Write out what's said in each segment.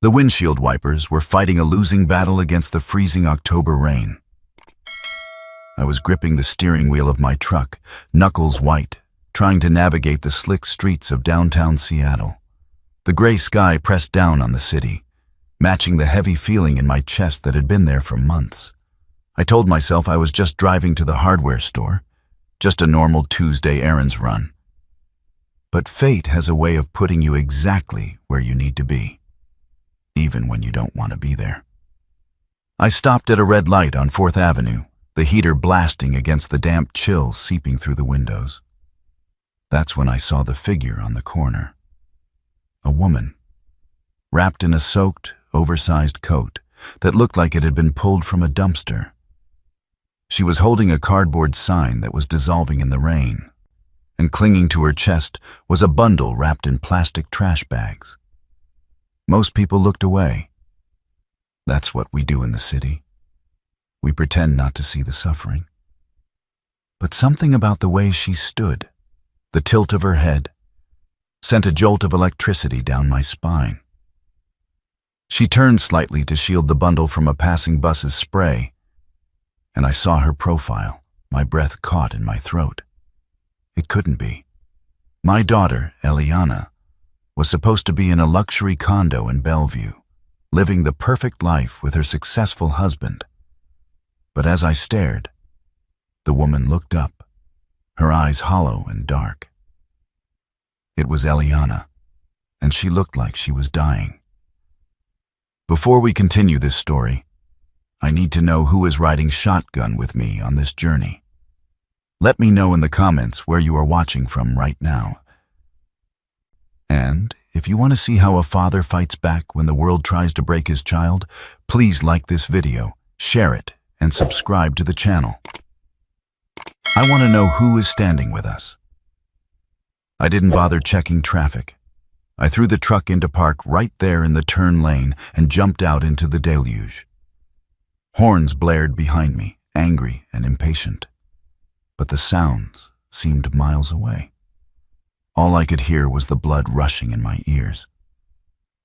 The windshield wipers were fighting a losing battle against the freezing October rain. I was gripping the steering wheel of my truck, knuckles white, trying to navigate the slick streets of downtown Seattle. The gray sky pressed down on the city, matching the heavy feeling in my chest that had been there for months. I told myself I was just driving to the hardware store, just a normal Tuesday errands run. But fate has a way of putting you exactly where you need to be, even when you don't want to be there. I stopped at a red light on 4th Avenue, the heater blasting against the damp chill seeping through the windows. That's when I saw the figure on the corner. A woman, wrapped in a soaked, oversized coat that looked like it had been pulled from a dumpster. She was holding a cardboard sign that was dissolving in the rain, and clinging to her chest was a bundle wrapped in plastic trash bags. Most people looked away. That's what we do in the city. We pretend not to see the suffering. But something about the way she stood, the tilt of her head, sent a jolt of electricity down my spine. She turned slightly to shield the bundle from a passing bus's spray, and I saw her profile, my breath caught in my throat. It couldn't be. My daughter, Eliana, was supposed to be in a luxury condo in Bellevue, living the perfect life with her successful husband. But as I stared, the woman looked up, her eyes hollow and dark. It was Eliana, and she looked like she was dying. Before we continue this story, I need to know who is riding shotgun with me on this journey. Let me know in the comments where you are watching from right now. And if you want to see how a father fights back when the world tries to break his child, please like this video, share it, and subscribe to the channel. I want to know who is standing with us. I didn't bother checking traffic. I threw the truck into park right there in the turn lane and jumped out into the deluge. Horns blared behind me, angry and impatient. But the sounds seemed miles away. All I could hear was the blood rushing in my ears.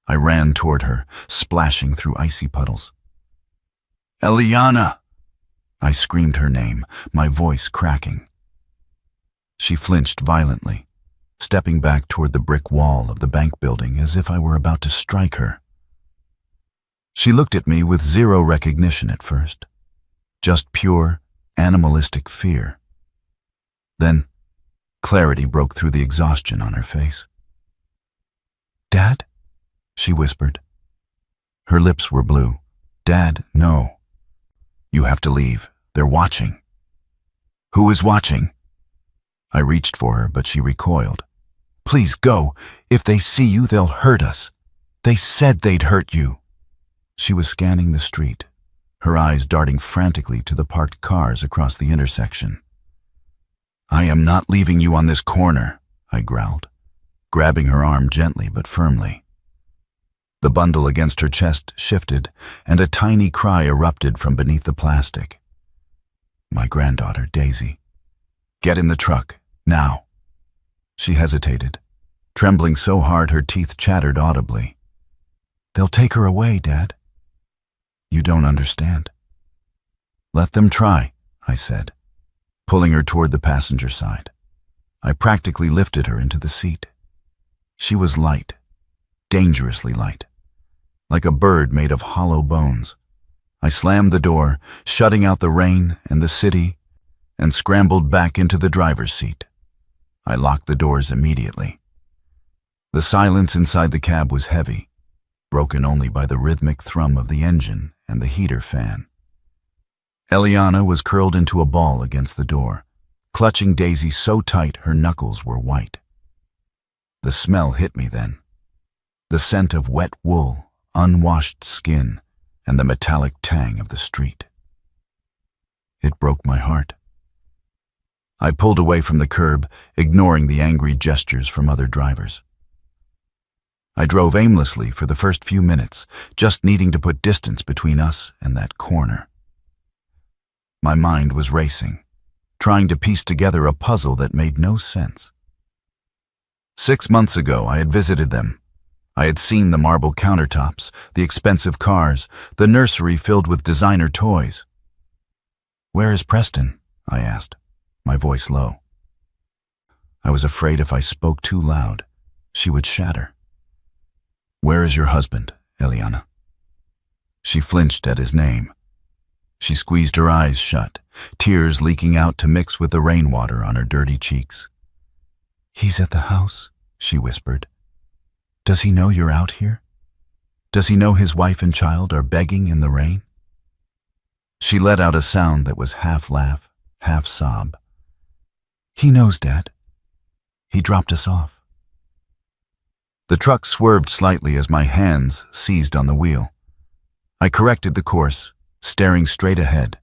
I ran toward her, splashing through icy puddles. "Eliana!" I screamed her name, my voice cracking. She flinched violently, stepping back toward the brick wall of the bank building as if I were about to strike her. She looked at me with zero recognition at first, just pure, animalistic fear. Then, clarity broke through the exhaustion on her face. "Dad?" she whispered. Her lips were blue. "Dad, no. You have to leave. They're watching." "Who is watching?" I reached for her, but she recoiled. "Please go. If they see you, they'll hurt us. They said they'd hurt you." She was scanning the street, her eyes darting frantically to the parked cars across the intersection. "I am not leaving you on this corner," I growled, grabbing her arm gently but firmly. The bundle against her chest shifted, and a tiny cry erupted from beneath the plastic. My granddaughter, Daisy. "Get in the truck, now." She hesitated, trembling so hard her teeth chattered audibly. "They'll take her away, Dad." "You don't understand." "Let them try," I said, pulling her toward the passenger side. I practically lifted her into the seat. She was light, dangerously light, like a bird made of hollow bones. I slammed the door, shutting out the rain and the city, and scrambled back into the driver's seat. I locked the doors immediately. The silence inside the cab was heavy, broken only by the rhythmic thrum of the engine and the heater fan. Eliana was curled into a ball against the door, clutching Daisy so tight her knuckles were white. The smell hit me then. The scent of wet wool, unwashed skin, and the metallic tang of the street. It broke my heart. I pulled away from the curb, ignoring the angry gestures from other drivers. I drove aimlessly for the first few minutes, just needing to put distance between us and that corner. My mind was racing, trying to piece together a puzzle that made no sense. 6 months ago, I had visited them. I had seen the marble countertops, the expensive cars, the nursery filled with designer toys. "Where is Preston?" I asked, my voice low. I was afraid if I spoke too loud, she would shatter. "Where is your husband, Eliana?" She flinched at his name. She squeezed her eyes shut, tears leaking out to mix with the rainwater on her dirty cheeks. "He's at the house," she whispered. "Does he know you're out here? Does he know his wife and child are begging in the rain?" She let out a sound that was half laugh, half sob. "He knows, Dad. He dropped us off." The truck swerved slightly as my hands seized on the wheel. I corrected the course, staring straight ahead,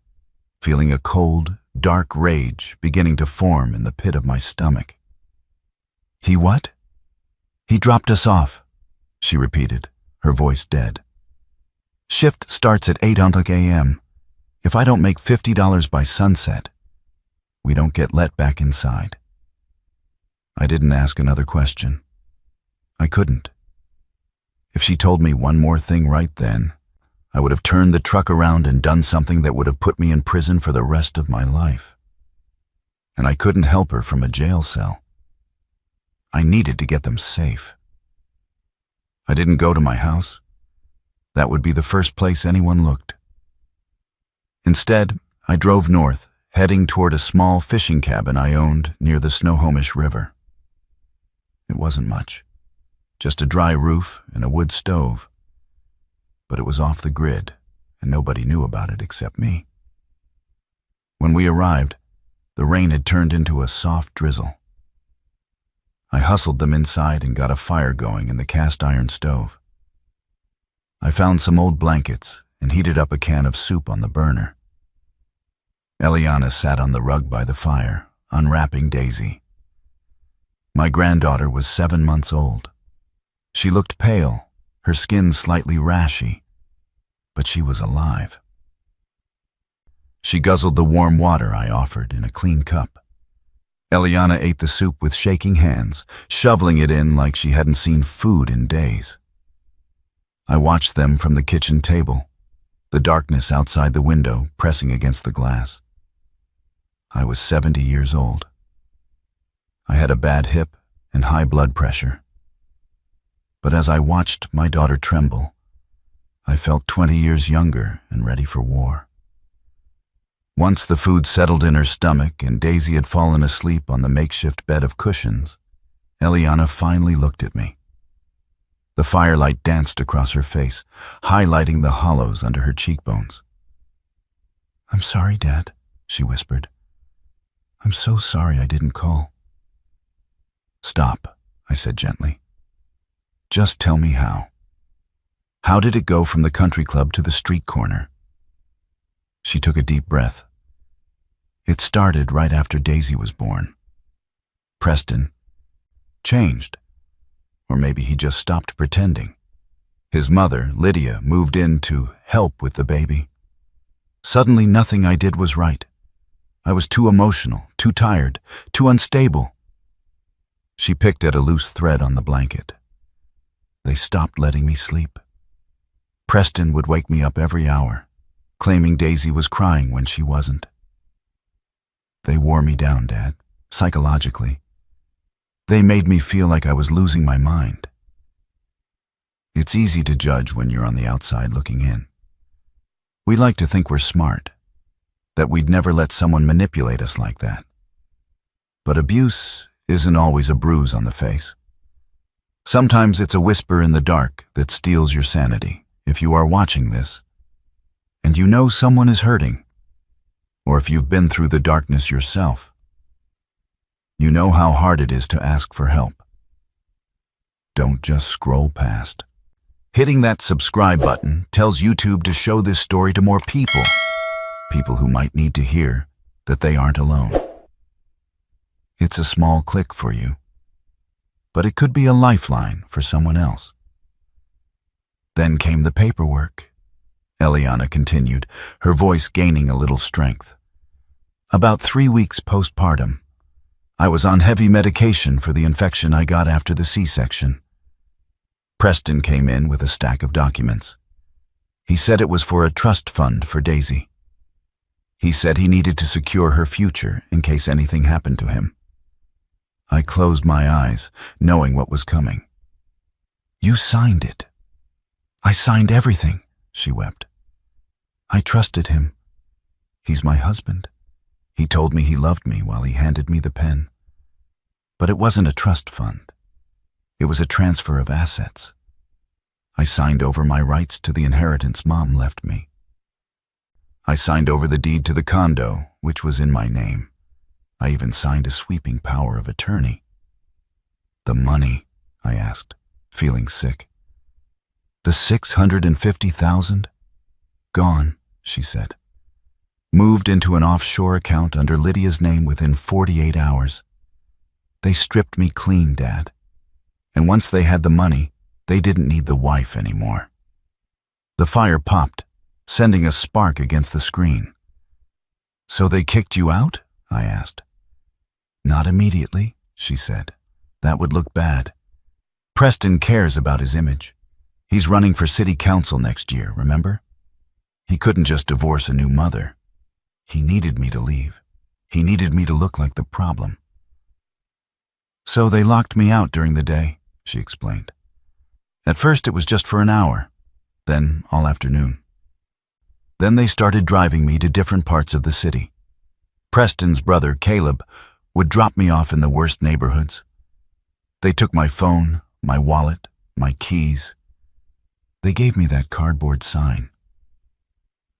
feeling a cold, dark rage beginning to form in the pit of my stomach. "He what?" "He dropped us off," she repeated, her voice dead. "Shift starts at 8 a.m. If I don't make $50 by sunset, we don't get let back inside." I didn't ask another question. I couldn't. If she told me one more thing right then, I would have turned the truck around and done something that would have put me in prison for the rest of my life. And I couldn't help her from a jail cell. I needed to get them safe. I didn't go to my house. That would be the first place anyone looked. Instead, I drove north, heading toward a small fishing cabin I owned near the Snohomish River. It wasn't much, just a dry roof and a wood stove. But it was off the grid, and nobody knew about it except me. When we arrived, the rain had turned into a soft drizzle. I hustled them inside and got a fire going in the cast-iron stove. I found some old blankets and heated up a can of soup on the burner. Eliana sat on the rug by the fire, unwrapping Daisy. My granddaughter was 7 months old. She looked pale, her skin slightly rashy, but she was alive. She guzzled the warm water I offered in a clean cup. Eliana ate the soup with shaking hands, shoveling it in like she hadn't seen food in days. I watched them from the kitchen table, the darkness outside the window pressing against the glass. I was 70 years old. I had a bad hip and high blood pressure. But as I watched my daughter tremble, I felt 20 years younger and ready for war. Once the food settled in her stomach and Daisy had fallen asleep on the makeshift bed of cushions, Eliana finally looked at me. The firelight danced across her face, highlighting the hollows under her cheekbones. "I'm sorry, Dad," she whispered. "I'm so sorry I didn't call." "Stop," I said gently. "Just tell me how. How did it go from the country club to the street corner?" She took a deep breath. "It started right after Daisy was born. Preston changed. Or maybe he just stopped pretending. His mother, Lydia, moved in to help with the baby. Suddenly, nothing I did was right. I was too emotional, too tired, too unstable." She picked at a loose thread on the blanket. "They stopped letting me sleep. Preston would wake me up every hour, claiming Daisy was crying when she wasn't. They wore me down, Dad, psychologically. They made me feel like I was losing my mind. It's easy to judge when you're on the outside looking in. We like to think we're smart, that we'd never let someone manipulate us like that. But abuse isn't always a bruise on the face. Sometimes it's a whisper in the dark that steals your sanity. If you are watching this, and you know someone is hurting, or if you've been through the darkness yourself, you know how hard it is to ask for help. Don't just scroll past. Hitting that subscribe button tells YouTube to show this story to more people, people who might need to hear that they aren't alone. It's a small click for you, but it could be a lifeline for someone else. Then came the paperwork, Eliana continued, her voice gaining a little strength. About 3 weeks postpartum, I was on heavy medication for the infection I got after the C-section. Preston came in with a stack of documents. He said it was for a trust fund for Daisy. He said he needed to secure her future in case anything happened to him. I closed my eyes, knowing what was coming. "You signed it." "I signed everything," she wept. "I trusted him. He's my husband. He told me he loved me while he handed me the pen. But it wasn't a trust fund. It was a transfer of assets. I signed over my rights to the inheritance Mom left me. I signed over the deed to the condo, which was in my name. I even signed a sweeping power of attorney." "The money?" I asked, feeling sick. "The $650,000? Gone," she said. "Moved into an offshore account under Lydia's name within 48 hours. They stripped me clean, Dad. And once they had the money, they didn't need the wife anymore." The fire popped, sending a spark against the screen. "So they kicked you out?" I asked. "Not immediately," she said. "That would look bad. Preston cares about his image. He's running for city council next year, remember? He couldn't just divorce a new mother. He needed me to leave. He needed me to look like the problem. So they locked me out during the day," she explained. "At first it was just for an hour, then all afternoon. Then they started driving me to different parts of the city. Preston's brother, Caleb, would drop me off in the worst neighborhoods. They took my phone, my wallet, my keys. They gave me that cardboard sign."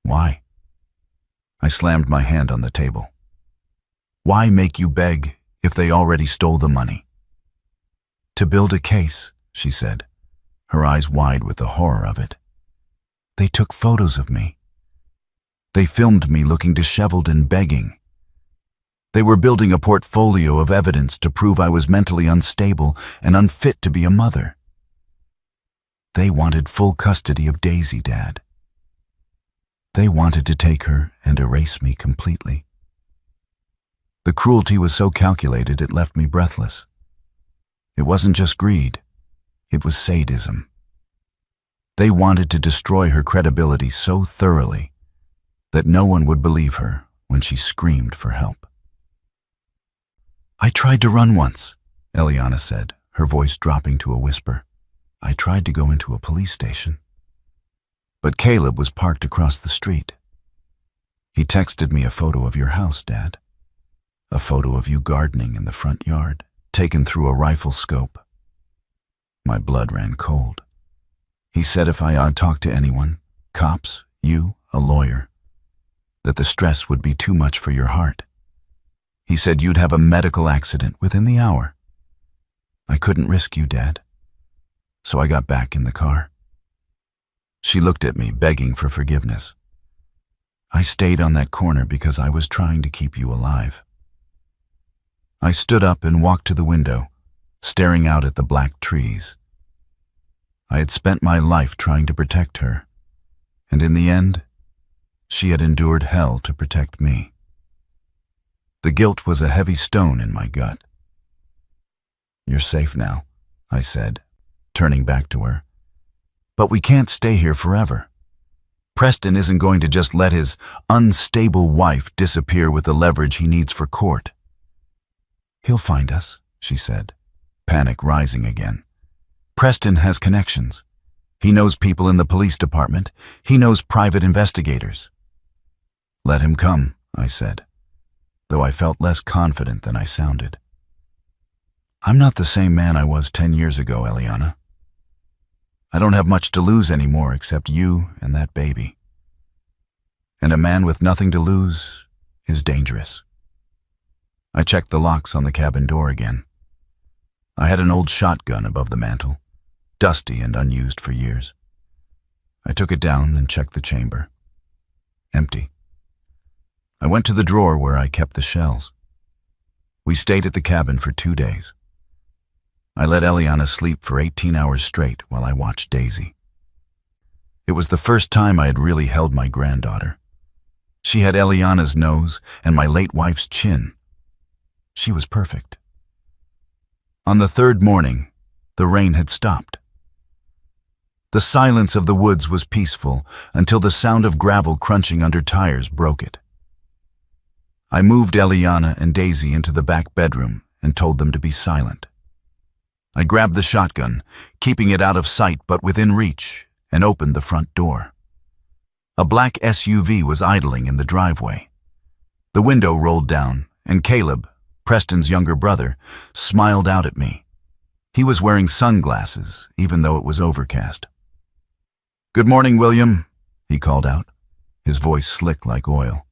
"Why?" I slammed my hand on the table. "Why make you beg if they already stole the money?" "To build a case," she said, her eyes wide with the horror of it. "They took photos of me. They filmed me looking disheveled and begging. They were building a portfolio of evidence to prove I was mentally unstable and unfit to be a mother. They wanted full custody of Daisy, Dad. They wanted to take her and erase me completely. The cruelty was so calculated it left me breathless. It wasn't just greed, it was sadism. They wanted to destroy her credibility so thoroughly that no one would believe her when she screamed for help." "I tried to run once," Eliana said, her voice dropping to a whisper. "I tried to go into a police station. But Caleb was parked across the street. He texted me a photo of your house, Dad. A photo of you gardening in the front yard, taken through a rifle scope. My blood ran cold. He said if I talk to anyone, cops, you, a lawyer, that the stress would be too much for your heart. He said you'd have a medical accident within the hour. I couldn't risk you, Dad. So I got back in the car." She looked at me, begging for forgiveness. "I stayed on that corner because I was trying to keep you alive." I stood up and walked to the window, staring out at the black trees. I had spent my life trying to protect her, and in the end, she had endured hell to protect me. The guilt was a heavy stone in my gut. "You're safe now," I said, turning back to her. "But we can't stay here forever. Preston isn't going to just let his unstable wife disappear with the leverage he needs for court." "He'll find us," she said, panic rising again. "Preston has connections. He knows people in the police department. He knows private investigators." "Let him come," I said, though I felt less confident than I sounded. "I'm not the same man I was 10 years ago, Eliana. I don't have much to lose anymore except you and that baby. And a man with nothing to lose is dangerous." I checked the locks on the cabin door again. I had an old shotgun above the mantel, dusty and unused for years. I took it down and checked the chamber. Empty. I went to the drawer where I kept the shells. We stayed at the cabin for 2 days. I let Eliana sleep for 18 hours straight while I watched Daisy. It was the first time I had really held my granddaughter. She had Eliana's nose and my late wife's chin. She was perfect. On the 3rd morning, the rain had stopped. The silence of the woods was peaceful until the sound of gravel crunching under tires broke it. I moved Eliana and Daisy into the back bedroom and told them to be silent. I grabbed the shotgun, keeping it out of sight but within reach, and opened the front door. A black SUV was idling in the driveway. The window rolled down, and Caleb, Preston's younger brother, smiled out at me. He was wearing sunglasses, even though it was overcast. "Good morning, William," he called out, his voice slick like oil.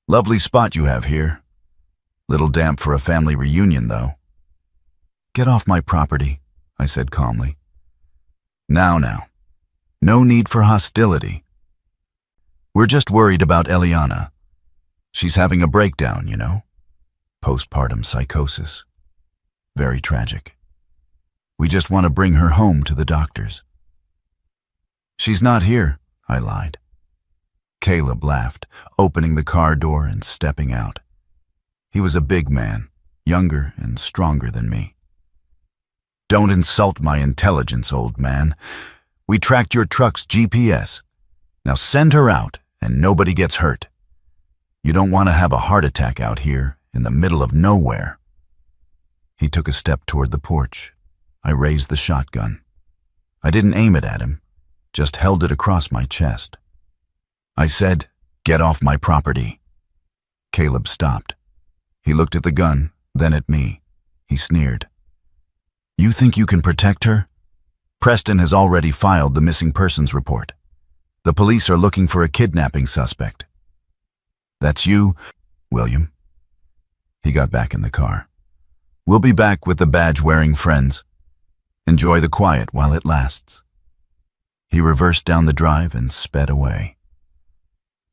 "Lovely spot you have here. Little damp for a family reunion, though." "Get off my property," I said calmly. Now. No need for hostility. We're just worried about Eliana. She's having a breakdown, you know. Postpartum psychosis. Very tragic. We just want to bring her home to the doctors." "She's not here," I lied. Caleb laughed, opening the car door and stepping out. He was a big man, younger and stronger than me. "Don't insult my intelligence, old man. We tracked your truck's GPS. Now send her out and nobody gets hurt. You don't want to have a heart attack out here in the middle of nowhere." He took a step toward the porch. I raised the shotgun. I didn't aim it at him, just held it across my chest. I said, "Get off my property." Caleb stopped. He looked at the gun, then at me. He sneered. "You think you can protect her? Preston has already filed the missing persons report. The police are looking for a kidnapping suspect." "That's you, William." He got back in the car. "We'll be back with the badge-wearing friends. Enjoy the quiet while it lasts." He reversed down the drive and sped away.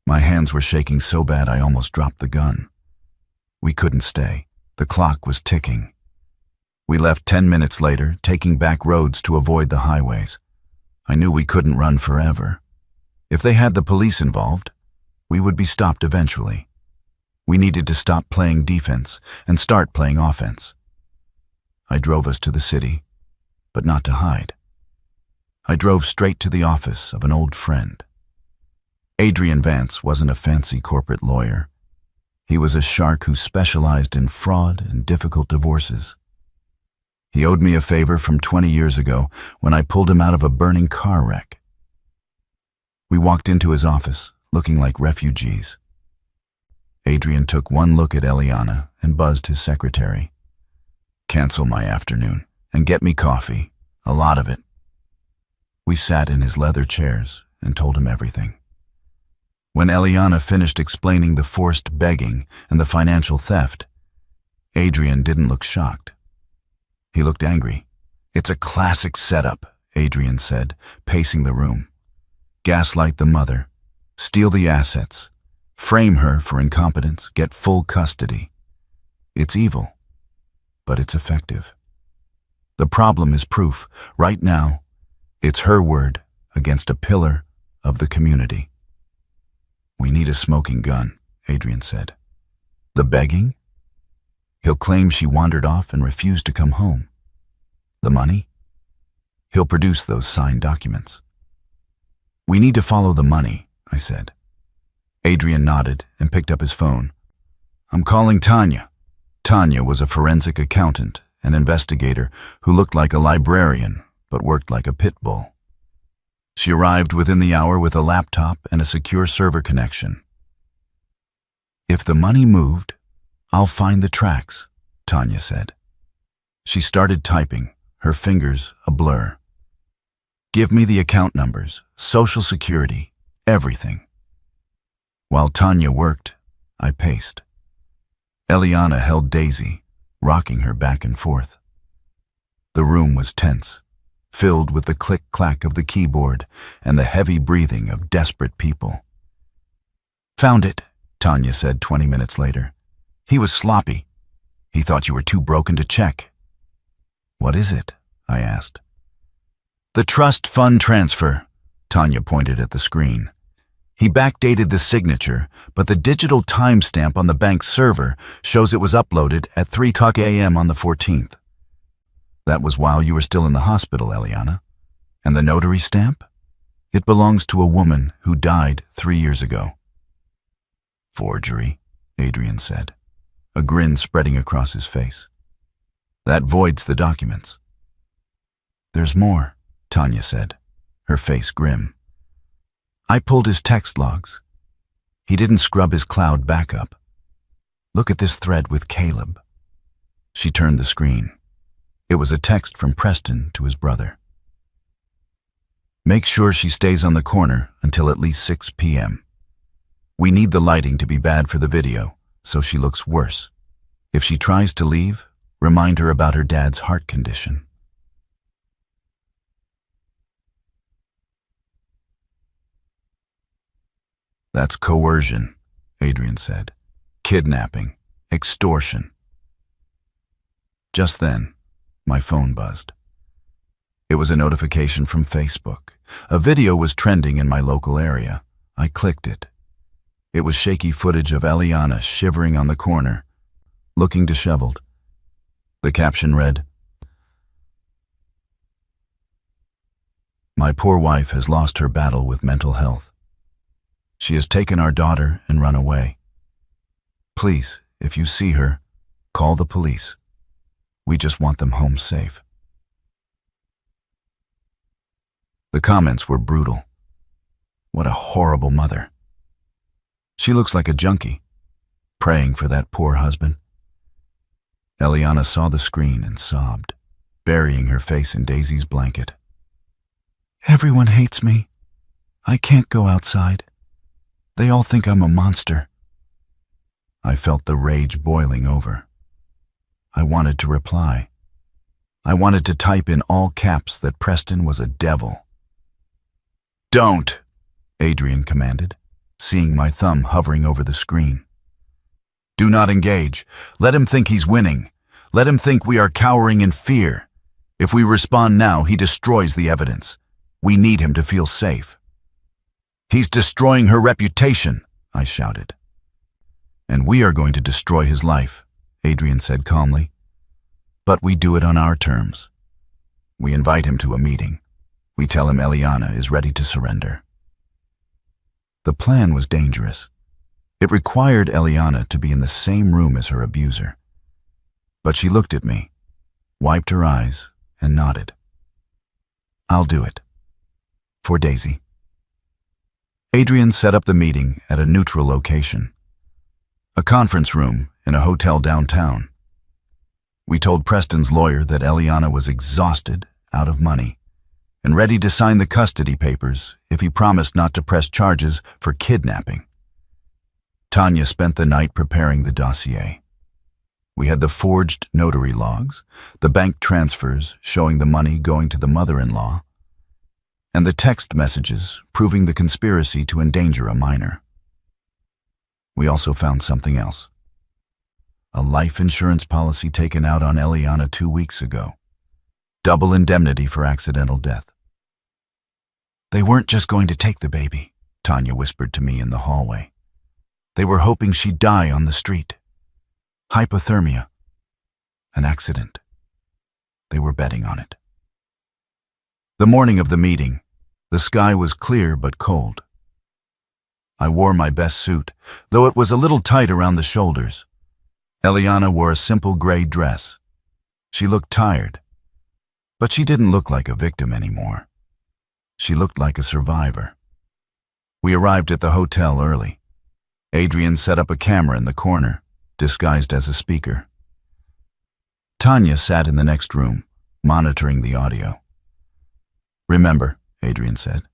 My hands were shaking so bad I almost dropped the gun. We couldn't stay. The clock was ticking. We left 10 minutes later, taking back roads to avoid the highways. I knew we couldn't run forever. If they had the police involved, we would be stopped eventually. We needed to stop playing defense and start playing offense. I drove us to the city, but not to hide. I drove straight to the office of an old friend. Adrian Vance wasn't a fancy corporate lawyer. He was a shark who specialized in fraud and difficult divorces. He owed me a favor from 20 years ago when I pulled him out of a burning car wreck. We walked into his office, looking like refugees. Adrian took one look at Eliana and buzzed his secretary. "Cancel my afternoon and get me coffee, a lot of it." We sat in his leather chairs and told him everything. When Eliana finished explaining the forced begging and the financial theft, Adrian didn't look shocked. He looked angry. "It's a classic setup," Adrian said, pacing the room. "Gaslight the mother, steal the assets, frame her for incompetence, get full custody. It's evil, but it's effective. The problem is proof. Right now, it's her word against a pillar of the community." "We need a smoking gun," Adrian said. "The begging? He'll claim she wandered off and refused to come home. The money? He'll produce those signed documents." "We need to follow the money," I said. Adrian nodded and picked up his phone. "I'm calling Tanya." Tanya was a forensic accountant, an investigator who looked like a librarian but worked like a pit bull. She arrived within the hour with a laptop and a secure server connection. "If the money moved, I'll find the tracks," Tanya said. She started typing, her fingers a blur. "Give me the account numbers, social security, everything." While Tanya worked, I paced. Eliana held Daisy, rocking her back and forth. The room was tense, filled with the click-clack of the keyboard and the heavy breathing of desperate people. "Found it," Tanya said 20 minutes later. "He was sloppy. He thought you were too broken to check." "What is it?" I asked. "The trust fund transfer," Tanya pointed at the screen. "He backdated the signature, but the digital timestamp on the bank's server shows it was uploaded at 3:00 a.m. on the 14th. That was while you were still in the hospital, Eliana. And the notary stamp? It belongs to a woman who died 3 years ago. Forgery, Adrian said, a grin spreading across his face. That voids the documents. There's more, Tanya said, her face grim. I pulled his text logs. He didn't scrub his cloud backup. Look at this thread with Caleb. She turned the screen. It was a text from Preston to his brother. Make sure she stays on the corner until at least 6 p.m. We need the lighting to be bad for the video, so she looks worse. If she tries to leave, remind her about her dad's heart condition. That's coercion, Adrian said. Kidnapping, extortion. Just then, my phone buzzed. It was a notification from Facebook. A video was trending in my local area. I clicked it. It was shaky footage of Eliana shivering on the corner, looking disheveled. The caption read, "My poor wife has lost her battle with mental health. She has taken our daughter and run away. Please, if you see her, call the police. We just want them home safe." The comments were brutal. What a horrible mother. She looks like a junkie, praying for that poor husband. Eliana saw the screen and sobbed, burying her face in Daisy's blanket. Everyone hates me. I can't go outside. They all think I'm a monster. I felt the rage boiling over. I wanted to reply. I wanted to type in all caps that Preston was a devil. "Don't," Adrian commanded, seeing my thumb hovering over the screen. "Do not engage. Let him think he's winning. Let him think we are cowering in fear. If we respond now, he destroys the evidence. We need him to feel safe." "He's destroying her reputation," I shouted. "And we are going to destroy his life," Adrian said calmly. "But we do it on our terms. We invite him to a meeting. We tell him Eliana is ready to surrender." The plan was dangerous. It required Eliana to be in the same room as her abuser. But she looked at me, wiped her eyes, and nodded. "I'll do it. For Daisy." Adrian set up the meeting at a neutral location, a conference room in a hotel downtown. We told Preston's lawyer that Eliana was exhausted, out of money, and ready to sign the custody papers if he promised not to press charges for kidnapping. Tanya spent the night preparing the dossier. We had the forged notary logs, the bank transfers showing the money going to the mother-in-law, and the text messages proving the conspiracy to endanger a minor. We also found something else. A life insurance policy taken out on Eliana 2 weeks ago. Double indemnity for accidental death. "They weren't just going to take the baby," Tanya whispered to me in the hallway. "They were hoping she'd die on the street. Hypothermia. An accident. They were betting on it." The morning of the meeting, the sky was clear but cold. I wore my best suit, though it was a little tight around the shoulders. Eliana wore a simple gray dress. She looked tired, but she didn't look like a victim anymore. She looked like a survivor. We arrived at the hotel early. Adrian set up a camera in the corner, disguised as a speaker. Tanya sat in the next room, monitoring the audio. "Remember," Adrian said,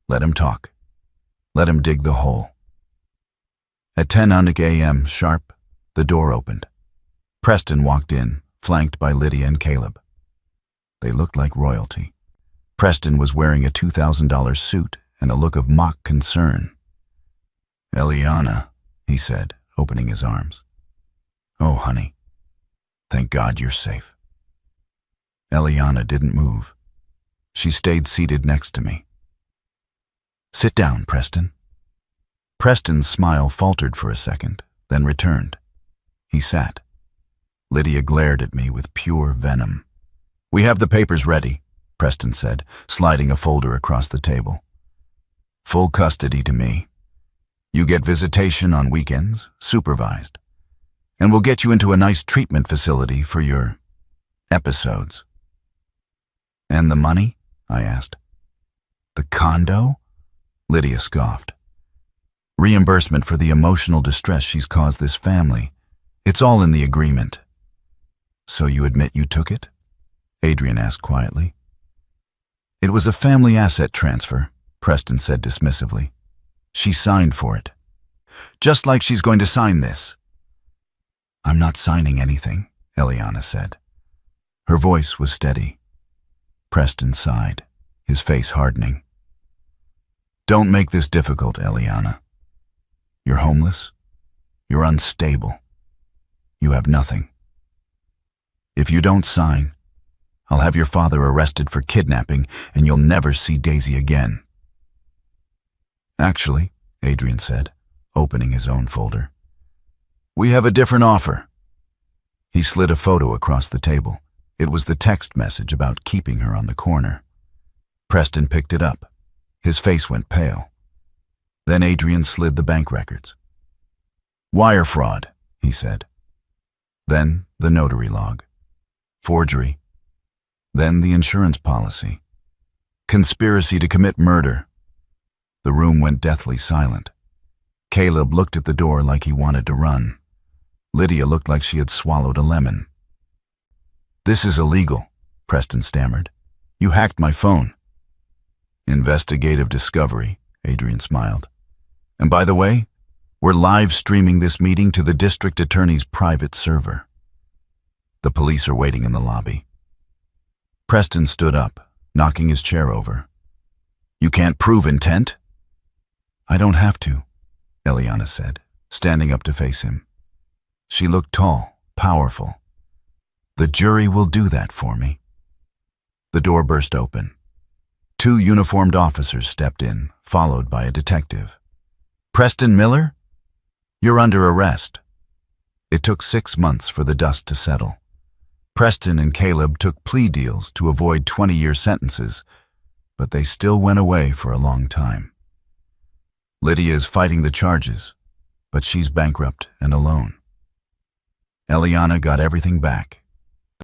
"let him talk. Let him dig the hole." At 10 a.m. sharp, the door opened. Preston walked in, flanked by Lydia and Caleb. They looked like royalty. Preston was wearing a $2,000 suit and a look of mock concern. "Eliana," he said, opening his arms. "Oh, honey. Thank God you're safe." Eliana didn't move. She stayed seated next to me. "Sit down, Preston." Preston's smile faltered for a second, then returned. He sat. Lydia glared at me with pure venom. "We have the papers ready. Preston said, sliding a folder across the table. Full custody to me. You get visitation on weekends, supervised. And we'll get you into a nice treatment facility for your episodes. And the money? I asked. The condo? Lydia scoffed. Reimbursement for the emotional distress she's caused this family. It's all in the agreement. So you admit you took it? Adrian asked quietly. It was a family asset transfer, Preston said dismissively. She signed for it. Just like she's going to sign this. I'm not signing anything, Eliana said. Her voice was steady. Preston sighed, his face hardening. Don't make this difficult, Eliana. You're homeless. You're unstable. You have nothing. If you don't sign, I'll have your father arrested for kidnapping and you'll never see Daisy again. Actually, Adrian said, opening his own folder, we have a different offer. He slid a photo across the table. It was the text message about keeping her on the corner. Preston picked it up. His face went pale. Then Adrian slid the bank records. Wire fraud, he said. Then the notary log. Forgery. Then the insurance policy. Conspiracy to commit murder. The room went deathly silent. Caleb looked at the door like he wanted to run. Lydia looked like she had swallowed a lemon. This is illegal, Preston stammered. You hacked my phone. Investigative discovery, Adrian smiled. And by the way, we're live streaming this meeting to the district attorney's private server. The police are waiting in the lobby. Preston stood up, knocking his chair over. You can't prove intent? I don't have to, Eliana said, standing up to face him. She looked tall, powerful. The jury will do that for me. The door burst open. 2 uniformed officers stepped in, followed by a detective. Preston Miller? You're under arrest. It took 6 months for the dust to settle. Preston and Caleb took plea deals to avoid 20-year sentences, but they still went away for a long time. Lydia is fighting the charges, but she's bankrupt and alone. Eliana got everything back,